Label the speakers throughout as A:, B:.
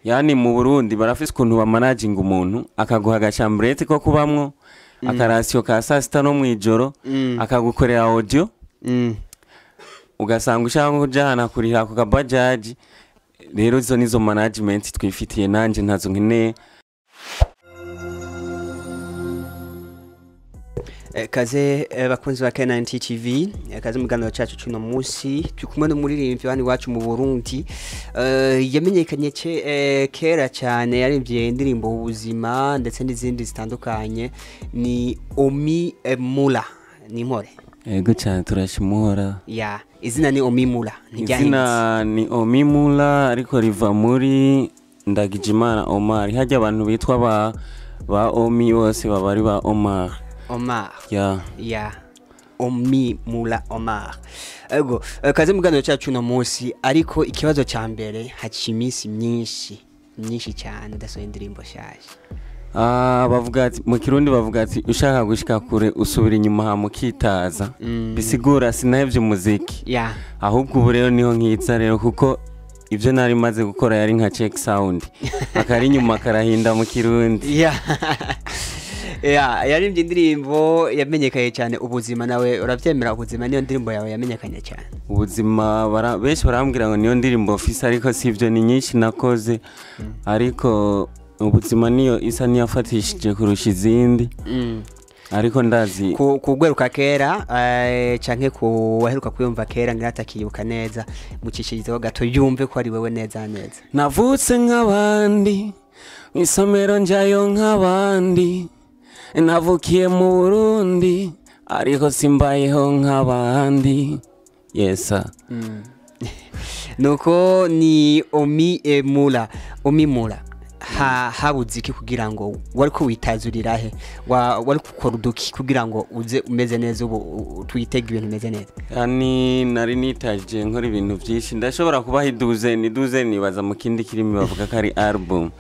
A: yani mu Burundi barafise ukuntu bamanaginga umuntu akaguha agacambrete ko kubamwo akarasiyo ka sasita no mwijoro akagukorera audio ugasanga ushaka kujana kurira ku kabajaji. Rero izo nizo management twifitiye nanje ntazo nkeneye.
B: Kaze bakunzi ba K9 TV, kaze muganiro cyacu cyuno munsi tukumwe n'umuririmbyi wani wacu mu Burundi yamenyekanye kera cyane yaririmbye indirimbo ubuzima ndetse n'izindi zitandukanye ni Omi Mula ni Mpore.
A: Ego cyane turashimuhora.
B: Ya, izina ni Omi Mula.
A: Izina ni Omi Mula ariko riva muri Ndagijimana Omar. Hajya abantu bitwa ba Omi bose babari ba Omar.
B: Omar.
A: Ya.
B: Omi Mula Omar. Ego, kaze muganiro cyacu no munsi ariko ikibazo cya mbere hacimisi myinshi cyane daso indirimbo shaje.
A: Bavuga ati mu Kirundi bavuga ati ushaka gushika kure usubira inyuma hamukitaza. Bisigura sinahevye umuziki.
B: Ya.
A: Ahubwo ubu rero niho nkitsa rero kuko ivyo nari maze gukora yari nka check sound. Akari inyuma karahinda mu Kirundi.
B: Ya. Ya, yarimbye indirimbo yamenyekaye cyane ubuzima nawe uravyemera ubuzima niyo ndirimbo yawe yamenyekanye cyane.
A: Ubuzima benshi barambwira ngo niyo ndirimbo office ariko sivyo ni nyinshi nakoze ariko ubuzima niyo isa niyafatishije kurusha izindi. Ariko ndazi
B: kugweruka kera canke waheruka kuyumva kera ngiratakibuka neza mucishirizeho gato yumve ko ari wewe neza.
A: Navutse nk'abandi isomero njayo nk'abandi navukiye mu Burundi ariko simbayeho nk'abandi. Yesa.
B: Nuko ni Omi Mula habuziki kugira ngo wari ko witazurira he wari gukora uduki kugira ngo uze umeze neza ubu twitega ibintu meze neza.
A: Yani nari nitaje nkora ibintu byinshi ndashobora kubaha iduze nibaza mu kindi kirimi bavuga ko ari album.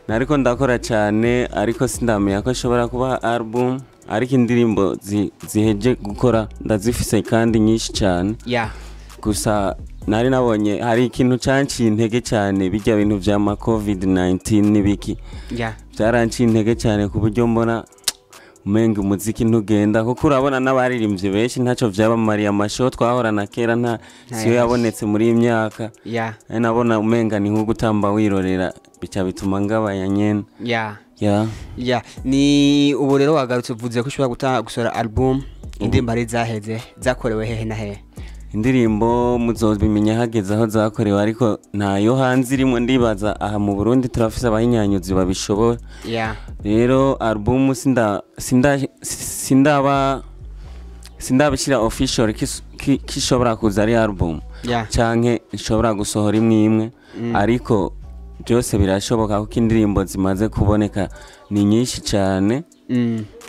A: Nariko ndakora cyane ariko sindamenya ko ashobora kubaha album ariko indirimbo ziheje gukora ndazifise kandi nyinshi cyane. Gusa nari nabonye hari ikintu canciye intege cyane bijya bintu vya COVID-19 nibiki. Byaranciye intege cyane ku buryo mbona umenga umuziki ntugenda kuko urabona n'abaririmbye benshi ntaco vyabamariye amashow twahorana kera nta siyo yabonetse muri imyaka. Nabona umenga ni nko gutamba wirorera bica bituma ngabaya nyene.
B: Ni ubu rero wagarutse uvuze ko ushobora gusora album indirimbo ari zaheze zakorewe hehe na hehe?
A: Indirimbo muzobimenya hageze aho zakorewe ariko ntayo hanze irimo ndibaza aha mu Burundi turafise abahinyanyuzi babishobora. Rero album sindabishira official kishobora kuza ari album canke ishobora gusohora imwe ariko byose birashoboka kuko indirimbo zimaze kuboneka ni nyinshi cyane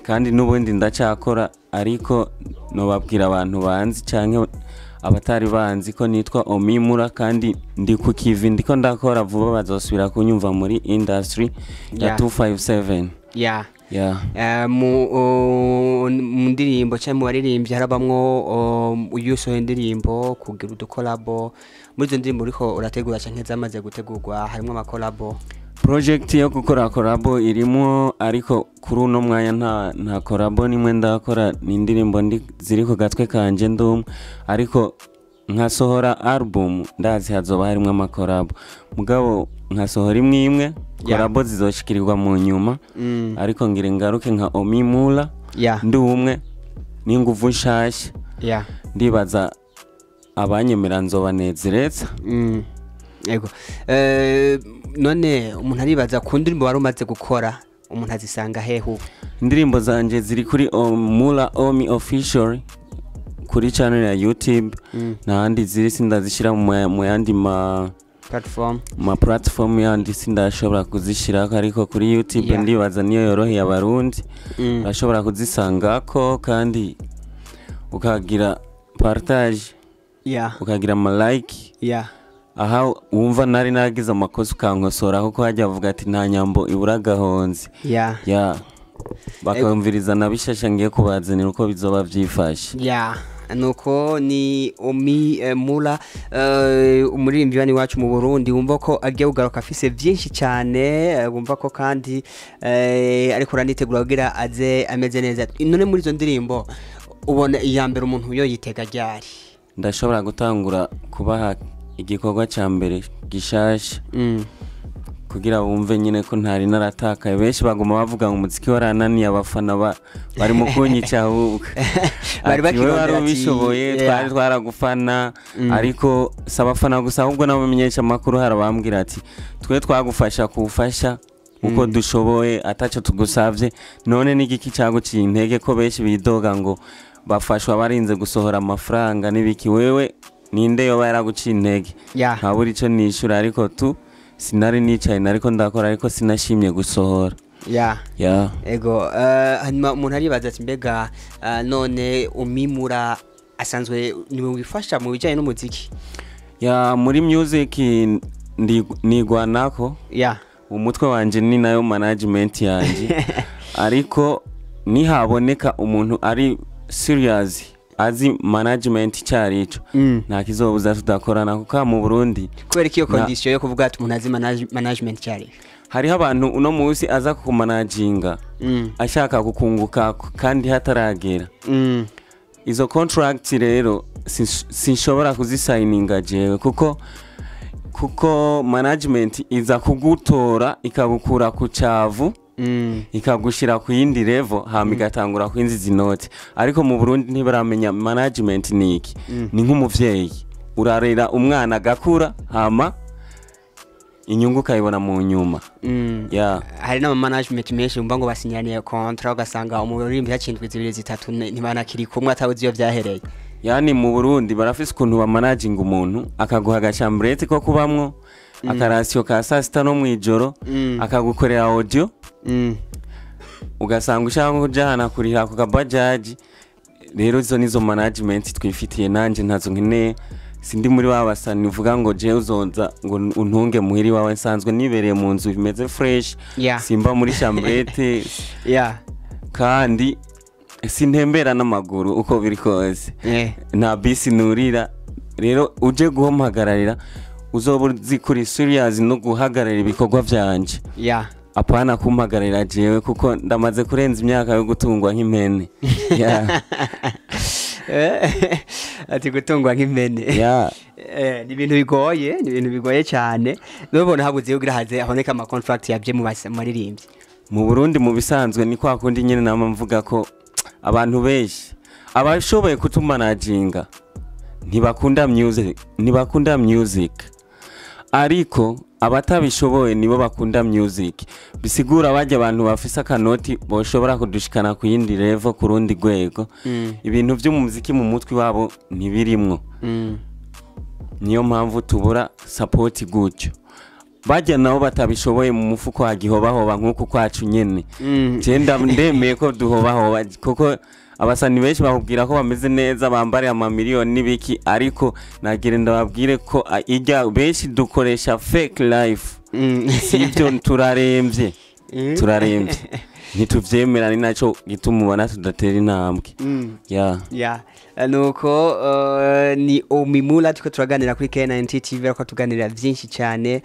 A: kandi n'ubundi ndacakora ariko nobabwira abantu banzi canke abatari banzi ko nitwa Omi Mula kandi ndi ku kivi ndiko ndakora vuba bazosubira kunyumva muri industry ya 257.
B: Mu ndirimbo cyangwa mu baririmbyi harabamwo uyusohoye indirimbo kugira udukolabo muri izo ndirimbo uriko urategura canke zamaze gutegurwa harimo amakolabo.
A: Project yo gukora kolabo irimo ariko kuri uno mwanya nta kolabo nimwe ndakora ni indirimbo ziri ku gatwe kanje ndumwe ariko nkasohora album ndazi hazoba harimo amakolabo mugabo nkasohora imwe kolabo zizoshikirirwa mu nyuma ariko ngire ngaruke nka Omi Mula ndi umwe n'inguvu nshasha. Ndibaza abanyemera nzobanezereza.
B: Ego none umuntu aribaza ku ndirimbo wari umaze gukora umuntu azisanga hehe?
A: Indirimbo zanje ziri kuri Mula Omi official kuri channel ya YouTube n'ahandi ziri sindazishira mu yandi platform yandi sindashobora kuzishira ariko kuri YouTube ndibaza niyo yoroheye abarundi bashobora kuzisangako kandi ukagira partage ukagira like. Aha wumva nari nagize amakosa ukankosora kuko hajya avuga ati nta nyambo ibura gahonzi. Bakamviriza nabishasha ngiye kubazanira uko bizoba vyifashe.
B: nuko ni Omi Mula umuririmbyi wani wacu mu Burundi wumva ko agiye kugaruka afise byinshi cyane wumva ko kandi ariko ranitegura kugira aze ameze neza. None muri zo ndirimbo ubona iya mbere umuntu yo yitega ryari?
A: Ndashobora gutangura kubaha igikorwa cya mbere gishasha kugira bumve nyine ko ntari naratakaye. Benshi baguma bavuga ngo umuziki warananiye abafana bari mu kunyica ahubwo
B: bari bakirondera ati
A: bishoboye twari twaragufana ariko sabafana gusa ahubwo nabamenyesha amakuru harabambwira ati twe twagufasha kufasha uko dushoboye ataco tugusavye. None n'igiki caguciye intege ko benshi bidoga ngo bafashwa barinze gusohora amafaranga n'ibiki? Wewe ninde yoba yaraguciye intege? Nkabura ico nishura ariko sinari nicaye nariko ndakora ariko sinashimye gusohora. Ego hanyuma umuntu aribaza ati mbega none umimura asanzwe niwe wifasha mu bijanye n'umuziki? Muri music nigwanako umutwe wanje ni nayo management yanje ariko nihaboneka umuntu ari serious azi management cyarico nta kizobuza tudakorana kuko mu Burundi
B: kubera iyo condition yo kuvuga ati umuntu azi management cyari.
A: Hariho abantu uno munsi aza kumanaginga ashaka kukunguka kandi hataragera izo contract rero sinshobora kuzisigninga jewe kuko management iza kugutora ikagukura ku cavu ikagushira ku yindi level hama igatangura kwinziza inoti. Ariko mu Burundi ntibaramenya management niki. Ni nk'umuvyeyi urarera umwana gakura hama inyungu kayibona mu nyuma.
B: Hari na management menshi umva ngo basinyaniye contract ugasanga umuririmbyi yacindwe 2-3 ntibanakiri kumwe atawuzi iyo vyahereye.
A: Yani mu Burundi barafise ukuntu ba managing umuntu akaguha agachambrete ko kubamwo akarasyo ka sasita no mwijoro akagukorera audio ugasanga ushaka kujana kuriha ku kabajaji. Rero izo nizo management twifitiye nanje ntazo nkeneye. Sindi muri babasani uvuga ngo je uzonza ngo untunge muhiri wawe nsanzwe nibereye mu nzu bimeze fresh simba muri chambrete kandi sintembera n'amaguru uko biri kose nta bisi nurira. Rero uje guhomagararira uzobuzi kuri serious no guhagarara ibikorwa vyanje apana kumpagarira jewe kuko ndamaze kurenza imyaka yo gutungwa nk'impene.
B: Ati gutungwa nk'impene ni ibintu bigoye cyane. Nubona habuze kugira haze aboneka ama contract yabye mu maririmbyi
A: mu Burundi. Mu bisanzwe ni kwa kundi nyene nama mvuga ko abantu benshi abashoboye kutumanaginga ntibakunda music ariko abatabishoboye nibo bakunda music. Bisigura bajya abantu bafise akanoti boshobora kudushikana ku yindi level ku rundi rwego. Ibintu byo mu muziki mu mutwe wabo ntibirimwo. Niyo mpamvu tubura support gutyo. Bajya nabo batabishoboye mu mufuko hagihobahoba nkuko kwacu nyene. Cyenda ndemeye ko duhobahoba kuko abasani benshi bakubwira ko bameze neza bambare amamiliyoni n'ibiki ariko nagire ndababwire ko ijya benshi dukoresha fake life. Sibyo turarembye ntituvyemera ni naco gituma ubona tudatera intambwe.
B: Nuko ni Omi Mula tuko turaganira kuri K9 TV ariko tuganira byinshi cyane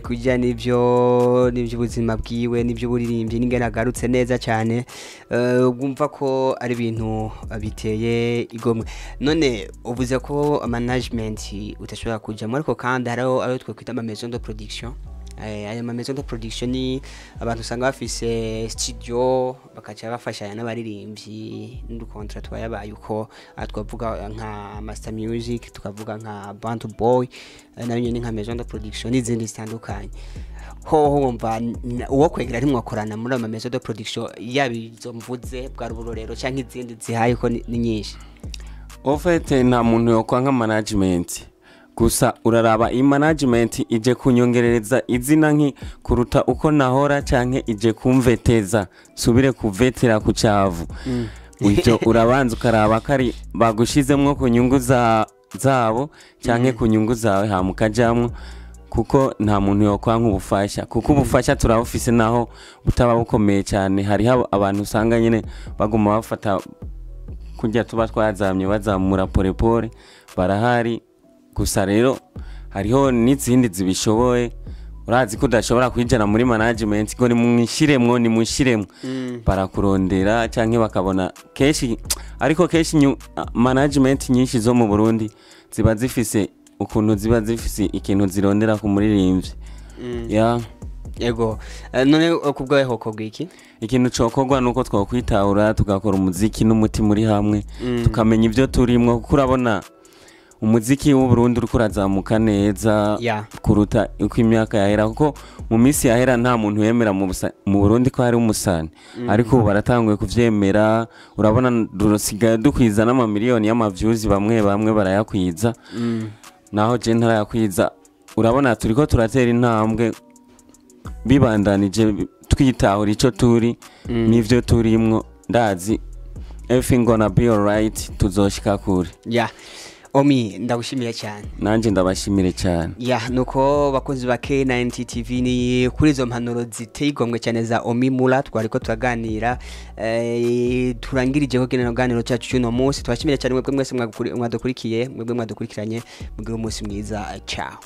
B: kujya nivyo buzima bwiwe nivyo buririmbye n'ingana garutse neza cyane. Ugumva ko ari ibintu biteye igomwe. None uvuze ko management utashobora kujya ariko kandi hariho ayo twe kwita maison de production. Ayo maison de production ni abantu usanga bafise studio bakaca bafashanya n'abaririmbyi n'udukontra twayabaye uko twavuga nka Master Music tukavuga nka Bantu Boy nayo nyine nka maison de production n'izindi zitandukanye. Wumva uwo kwegera ntimwakorana muri ama maison de production yabizo mvuze bwa ruburorero cyangwa izindi zihaye ko ni nyinshi?
A: Ofete nta muntu yo kwanga management gusa uraraba i management ije kunyongerereza izina nki kuruta uko nahora canke ije kumveteza subire kuvetera ku cavu. Icyo urabanza ukaraba kari bagushizemwo ku nyungu zabo canke ku nyungu zawe hamukajamwo kuko nta muntu yo kwanka ubufasha kuko ubufasha turabufise naho butaba bukomeye cyane. Hari abantu usanga nyene baguma bafata kurya tuba twazamye bazamura porepore barahari gusa rero hariho n'izindi zibishoboye urazi ko udashobora kwijana muri management ngo nimushiremwo barakurondera canke bakabona keshi ariko keshi management nyinshi zo mu Burundi ziba zifise ukuntu ziba zifise ikintu zirondera ku muririmbyi
B: yego none kubwawe hoko bwiki
A: ikintu cokogwa nuko twakwitahura tugakora umuziki n'umuti muri hamwe tukamenya ivyo turimwo kuko urabona umuziki w'u Burundi uriko urazamuka neza kuruta uko imyaka yahera kuko mu minsi yahera nta muntu yemera mu Burundi ko hari umusani ariko ubu baratanguye kuvyemera urabona durosigaye dukwiza n'amamiliyoni y'amaviews bamwe barayakwiza naho je ntarayakwiza urabona turiko turatera intambwe bibandanije twitahura ico turi n'ivyo turimwo ndazi everything gonna be alright tuzoshika kure
B: Omi ndagushimira cyane
A: nanje ndabashimire cyane
B: nuko bakozi ba K90 TV ni kuri zo mpanuro ziteye igomwe cyane za Omi Mula twariko turaganira turangirije ko gene ganiro cyacu cyuno munsi twashimira cyane mwebwe mwese mwadukurikiye mwebwe mwadukurikiranye mugire umunsi mwiza ciao